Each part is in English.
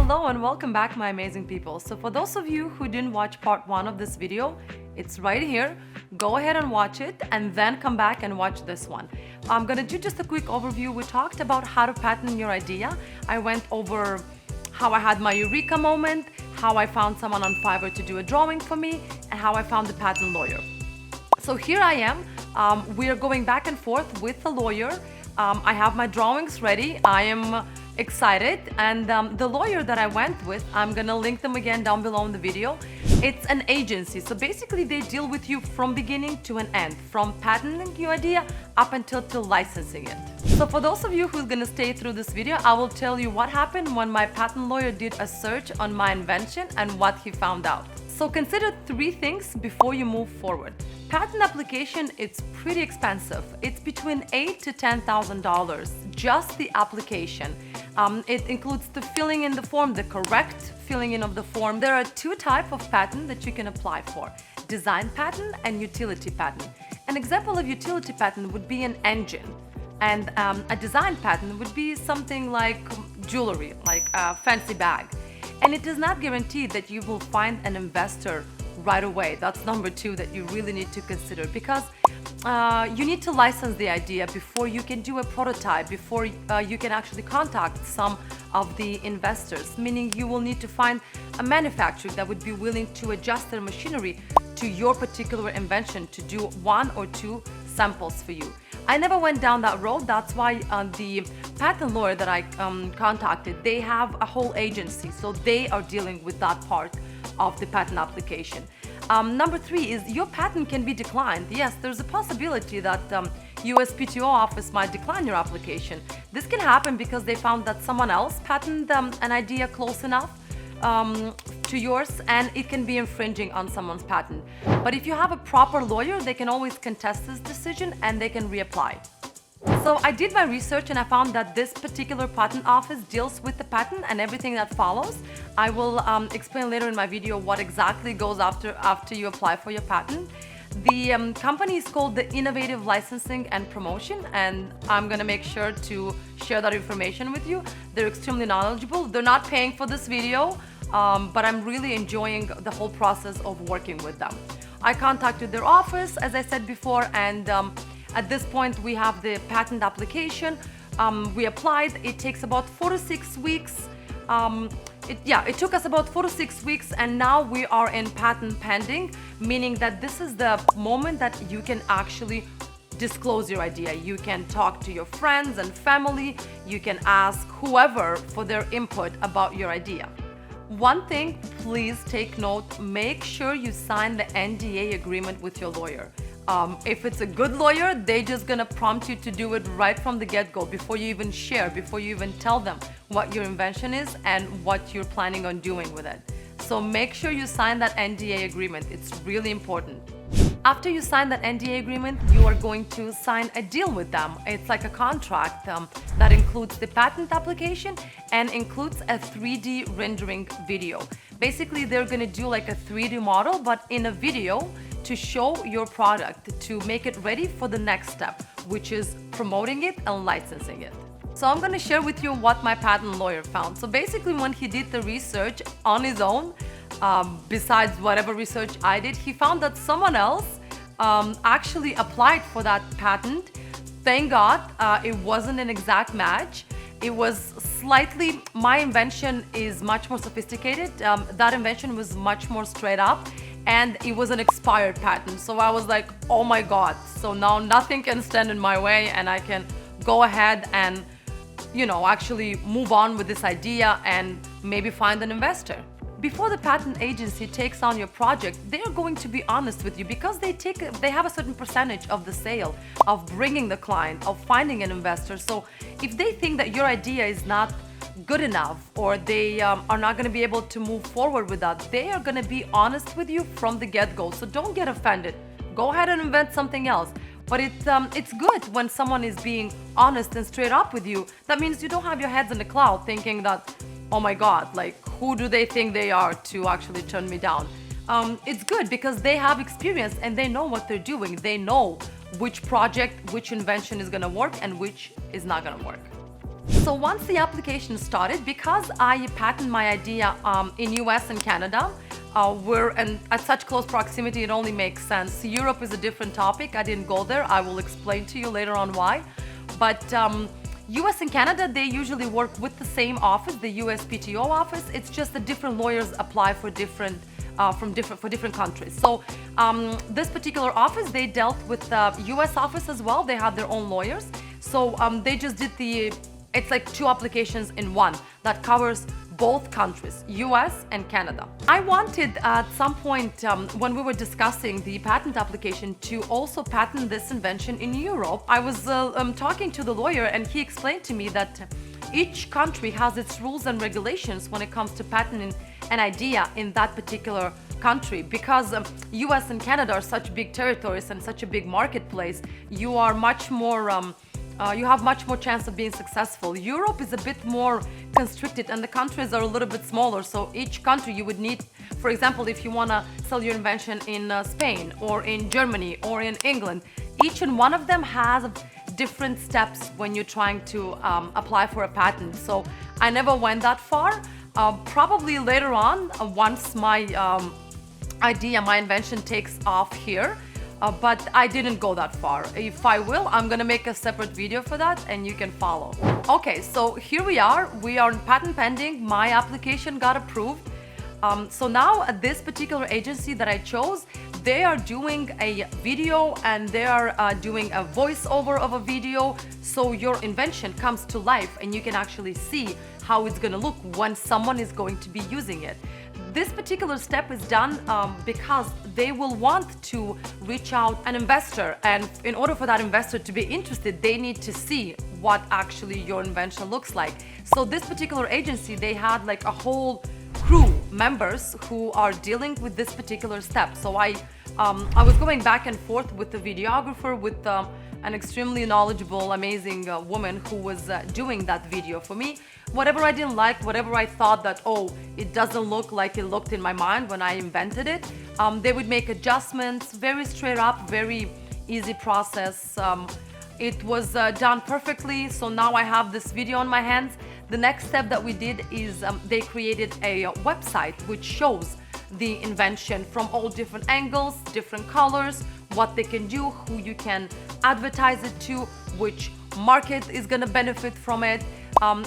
Hello and welcome back, my amazing people. So for those of you who didn't watch part 1 of this video, it's right here. Go ahead and watch it and then come back and watch this one. I'm gonna do just a quick overview. We talked about how to patent your idea. I went over how I had my eureka moment, how I found someone on Fiverr to do a drawing for me, and how I found the patent lawyer. So here I am. We are going back and forth with the lawyer. I have my drawings ready. I am excited, and the lawyer that I went with, I'm gonna link them again down below in the video. It's an agency, so basically they deal with you from beginning to an end, from patenting your idea up until licensing it. So for those of you who's gonna stay through this video, I will tell you what happened when my patent lawyer did a search on my invention and what he found out. So consider 3 things before you move forward. Patent application, it's pretty expensive. It's between $8,000 to $10,000, just the application. It includes the filling in the form, the correct filling in of the form. There are 2 types of patent that you can apply for: design patent and utility patent. An example of utility patent would be an engine, and a design patent would be something like jewelry, like a fancy bag. And it is not guaranteed that you will find an investor right away. That's number 2 that you really need to consider, because you need to license the idea before you can do a prototype, before you can actually contact some of the investors, meaning you will need to find a manufacturer that would be willing to adjust their machinery to your particular invention to do 1 or 2 samples for you. I never went down that road. That's why the patent lawyer that I contacted, they have a whole agency, so they are dealing with that part of the patent application. Number 3 is your patent can be declined. Yes, there's a possibility that USPTO office might decline your application. This can happen because they found that someone else patented an idea close enough to yours, and it can be infringing on someone's patent. But if you have a proper lawyer, they can always contest this decision and they can reapply. So I did my research and I found that this particular patent office deals with the patent and everything that follows. I will explain later in my video what exactly goes after you apply for your patent. The company is called the Innovative Licensing and Promotion, and I'm gonna make sure to share that information with you. They're extremely knowledgeable. They're not paying for this video, but I'm really enjoying the whole process of working with them. I contacted their office, as I said before, and at this point we have the patent application. We applied. It takes about 4 to 6 weeks. It took us about 4 to 6 weeks, and now we are in patent pending, meaning that this is the moment that you can actually disclose your idea. You can talk to your friends and family. You can ask whoever for their input about your idea. One thing, please take note, make sure you sign the NDA agreement with your lawyer. If it's a good lawyer, they're just gonna prompt you to do it right from the get-go, before you even share, before you even tell them what your invention is and what you're planning on doing with it. So make sure you sign that NDA agreement. It's really important. After you sign that NDA agreement, you are going to sign a deal with them. It's like a contract that includes the patent application and includes a 3D rendering video. Basically, they're gonna do like a 3D model, but in a video, to show your product, to make it ready for the next step, which is promoting it and licensing it. So I'm gonna share with you what my patent lawyer found. So basically, when he did the research on his own, besides whatever research I did, he found that someone else actually applied for that patent. Thank God it wasn't an exact match. It was slightly, my invention is much more sophisticated. That invention was much more straight up, and it was an expired patent. So I was like, oh my God. So now nothing can stand in my way, and I can go ahead and, actually move on with this idea and maybe find an investor. Before the patent agency takes on your project, they're going to be honest with you, because they have a certain percentage of the sale, of bringing the client, of finding an investor. So if they think that your idea is not good enough, or they are not going to be able to move forward with that, they are going to be honest with you from the get-go. So don't get offended. Go ahead and invent something else. But it's good when someone is being honest and straight up with you. That means you don't have your heads in the cloud thinking that, oh my God, like, who do they think they are to actually turn me down? It's good because they have experience and they know what they're doing. They know which project, which invention is going to work and which is not going to work. So once the application started, because I patent my idea in US and Canada, we're at such close proximity, it only makes sense. Europe is a different topic. I didn't go there. I will explain to you later on why. But US and Canada, they usually work with the same office, the USPTO office. It's just that different lawyers apply for different countries. So this particular office, they dealt with the US office as well. They had their own lawyers. So they just did it's like two applications in one that covers both countries, US and Canada. I wanted at some point when we were discussing the patent application to also patent this invention in Europe. I was talking to the lawyer and he explained to me that each country has its rules and regulations when it comes to patenting an idea in that particular country. Because US and Canada are such big territories and such a big marketplace, you are much more you have much more chance of being successful. Europe is a bit more constricted and the countries are a little bit smaller. So each country you would need, for example, if you want to sell your invention in Spain or in Germany or in England, each and one of them has different steps when you're trying to apply for a patent. So I never went that far. Probably later on, once my idea, my invention takes off here, but I didn't go that far. If I will, I'm gonna make a separate video for that and you can follow. Okay, so here we are in patent pending. My application got approved. So now this particular agency that I chose, they are doing a video and they are doing a voiceover of a video, so your invention comes to life and you can actually see how it's gonna look when someone is going to be using it. This particular step is done because they will want to reach out an investor, and in order for that investor to be interested, they need to see what actually your invention looks like. So this particular agency, they had like a whole crew members who are dealing with this particular step. So I was going back and forth with the videographer, with an extremely knowledgeable, amazing woman who was doing that video for me. Whatever I didn't like, whatever I thought that, oh, it doesn't look like it looked in my mind when I invented it, they would make adjustments, very straight up, very easy process. It was done perfectly, so now I have this video on my hands. The next step that we did is they created a website which shows the invention from all different angles, different colors, what they can do, who you can advertise it to, which market is going to benefit from it.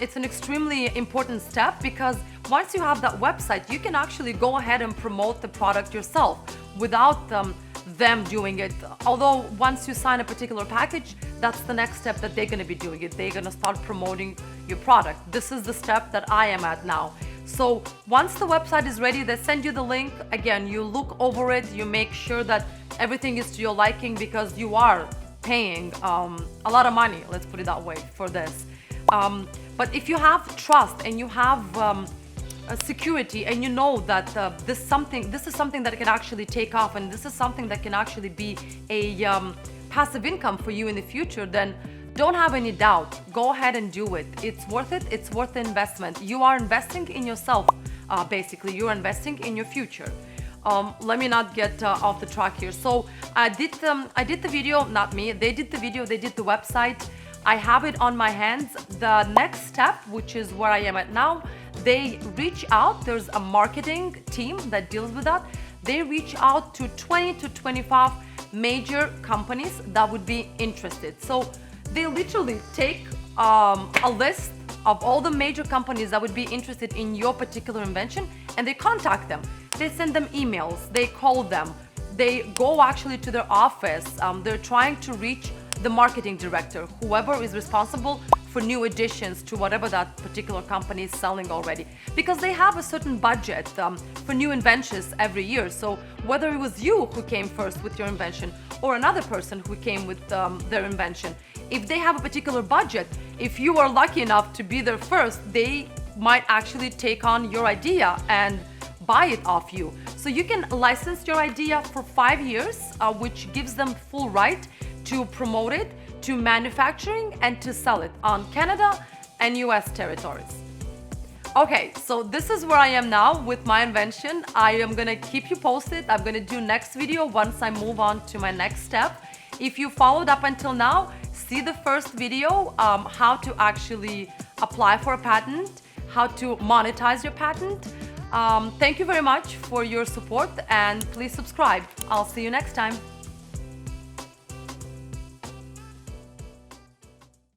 It's an extremely important step because once you have that website, you can actually go ahead and promote the product yourself without them doing it. Although once you sign a particular package, that's the next step that they're going to be doing it. They're going to start promoting your product. This is the step that I am at now. So once the website is ready, they send you the link. Again, you look over it, you make sure that everything is to your liking because you are paying a lot of money, let's put it that way, for this. But if you have trust and you have security and you know that this is something that can actually take off and this is something that can actually be a passive income for you in the future, then don't have any doubt. Go ahead and do it. It's worth it. It's worth the investment. You are investing in yourself, basically. You're investing in your future. Let me not get off the track here. So I did the video, not me. They did the video. They did the website. I have it on my hands. The next step, which is where I am at now, they reach out. There's a marketing team that deals with that. They reach out to 20 to 25 major companies that would be interested. So they literally take a list of all the major companies that would be interested in your particular invention and they contact them. They send them emails, they call them, they go actually to their office. They're trying to reach the marketing director, whoever is responsible for new additions to whatever that particular company is selling already, because they have a certain budget for new inventions every year. So whether it was you who came first with your invention or another person who came with their invention, if they have a particular budget, if you are lucky enough to be there first, they might actually take on your idea and buy it off you. So you can license your idea for 5 years, which gives them full right to promote it, to manufacturing, and to sell it on Canada and US territories. Okay, so this is where I am now with my invention. I am gonna keep you posted. I'm gonna do next video once I move on to my next step. If you followed up until now, see the first video, how to actually apply for a patent, how to monetize your patent. Thank you very much for your support, and please subscribe. I'll see you next time.